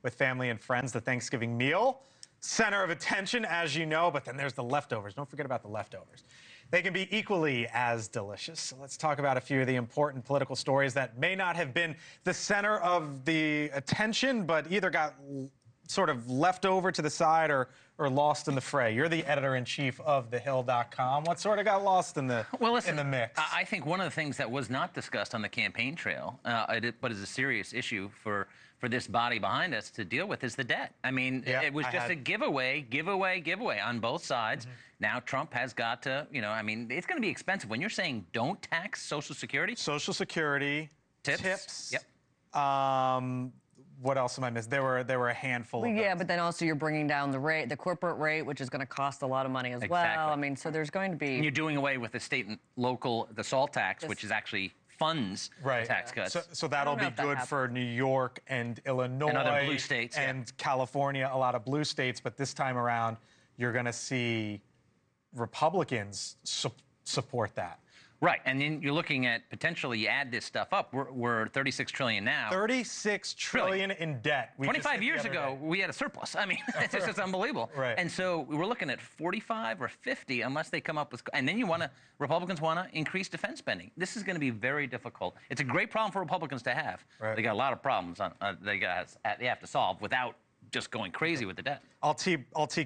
with family and friends. The Thanksgiving meal, center of attention, as you know, but then there's the leftovers. Don't forget about the leftovers. They can be equally as delicious. So let's talk about a few of the important political stories that may not have been the center of the attention, but either got sort of left over to the side or lost in the fray. You're the editor-in-chief of thehill.com. What sort of got lost in the in the mix? I think one of the things that was not discussed on the campaign trail, but is a serious issue for this body behind us to deal with, is the debt. I mean, it was just a giveaway on both sides. Now Trump has got to, I mean, it's going to be expensive. When you're saying don't tax Social Security. Social Security, tips. Yep. What else am I missing? There were a handful of those. But then also you're bringing down the rate, the corporate rate, which is going to cost a lot of money as well. I mean, so there's going to be... And you're doing away with the state and local, the SALT tax, which is actually funds tax cuts. So that'll be good for New York and Illinois and other blue states, and California, a lot of blue states. But this time around, you're going to see Republicans support that. Right, and then you're looking at potentially you add this stuff up. We're 36 trillion now. 36 trillion in debt. 25 years ago, we had a surplus. I mean, it's just unbelievable. Right. And so we're looking at 45 or 50 unless they come up with. And then Republicans want to increase defense spending. This is going to be very difficult. It's a great problem for Republicans to have. Right. They got a lot of problems they have to solve without just going crazy with the debt. I'll tee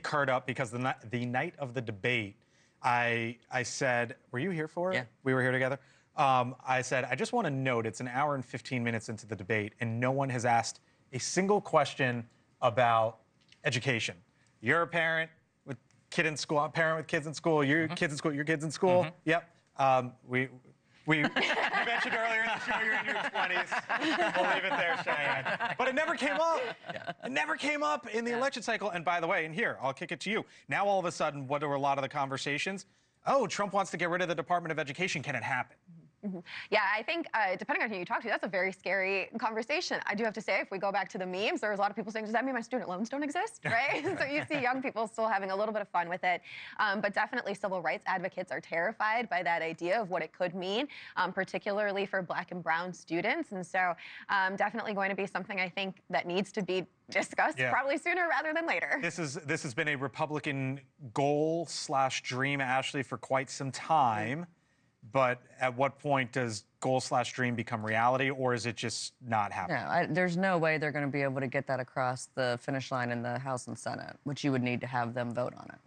Kurt up because the night of the debate, I said, were you here for it? Yeah. We were here together. I said, I just want to note it's an hour and 15 minutes into the debate, and no one has asked a single question about education. You're a parent with kids in school. I'm a parent with kids in school. Your kids in school. Your kids in school. Yep. We mentioned earlier in the show you're in your 20s. We'll leave it there, Cheyenne. But it never came up. Yeah. It never came up in the election cycle. And by the way, and here, I'll kick it to you. Now, all of a sudden, what are a lot of the conversations? Oh, Trump wants to get rid of the Department of Education. Can it happen? Yeah, I think depending on who you talk to, that's a very scary conversation. I do have to say, if we go back to the memes, there was a lot of people saying, does that mean my student loans don't exist, right? So you see young people still having a little bit of fun with it. But definitely civil rights advocates are terrified by that idea of what it could mean, particularly for Black and brown students. And so definitely going to be something I think that needs to be discussed probably sooner rather than later. This has been a Republican goal/dream, Ashley, for quite some time. But at what point does goal/dream become reality, or is it just not happening? No, there's no way they're going to be able to get that across the finish line in the House and Senate, which you would need to have them vote on it.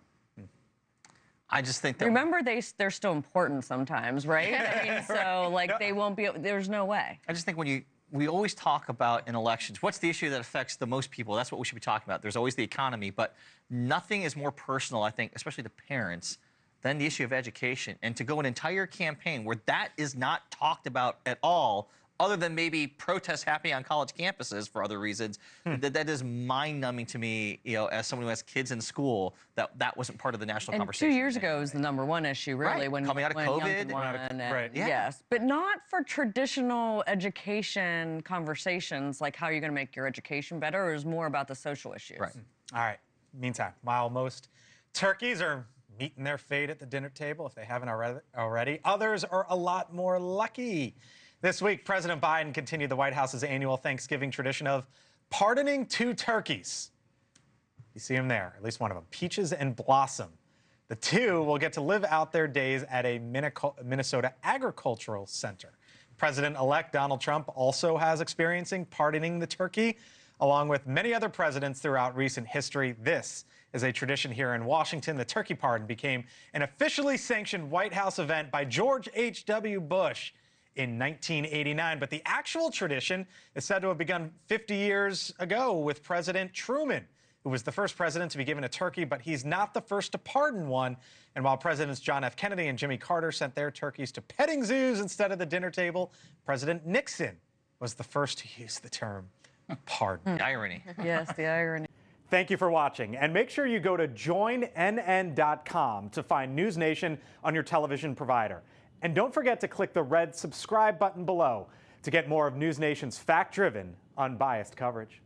I just think that... Remember, they're still important sometimes, right? I mean, so, like, they won't be... There's no way. I just think when we always talk about in elections, what's the issue that affects the most people? That's what we should be talking about. There's always the economy, but nothing is more personal, I think, especially to parents, than the issue of education. And to go an entire campaign where that is not talked about at all, other than maybe protests happening on college campuses for other reasons, that is mind-numbing to me, as someone who has kids in school, that wasn't part of the national conversation. 2 years ago was the #1 issue, really, when coming out of COVID. Right. Yes, but not for traditional education conversations, like how you're going to make your education better. It was more about the social issues. Right. All right. Meantime, while most turkeys are meeting their fate at the dinner table, if they haven't already, others are a lot more lucky. This week, President Biden continued the White House's annual Thanksgiving tradition of pardoning 2 turkeys. You see them there, at least one of them, Peaches and Blossom. The 2 will get to live out their days at a Minnesota agricultural center. President-elect Donald Trump also has experience pardoning the turkey, along with many other presidents throughout recent history. This is a tradition here in Washington. The turkey pardon became an officially sanctioned White House event by George H.W. Bush in 1989. But the actual tradition is said to have begun 50 years ago with President Truman, who was the first president to be given a turkey, but he's not the first to pardon one. And while Presidents John F. Kennedy and Jimmy Carter sent their turkeys to petting zoos instead of the dinner table, President Nixon was the first to use the term pardon. The irony. Yes, the irony. Thank you for watching, and make sure you go to joinnn.com to find NewsNation on your television provider. And don't forget to click the red subscribe button below to get more of NewsNation's fact-driven, unbiased coverage.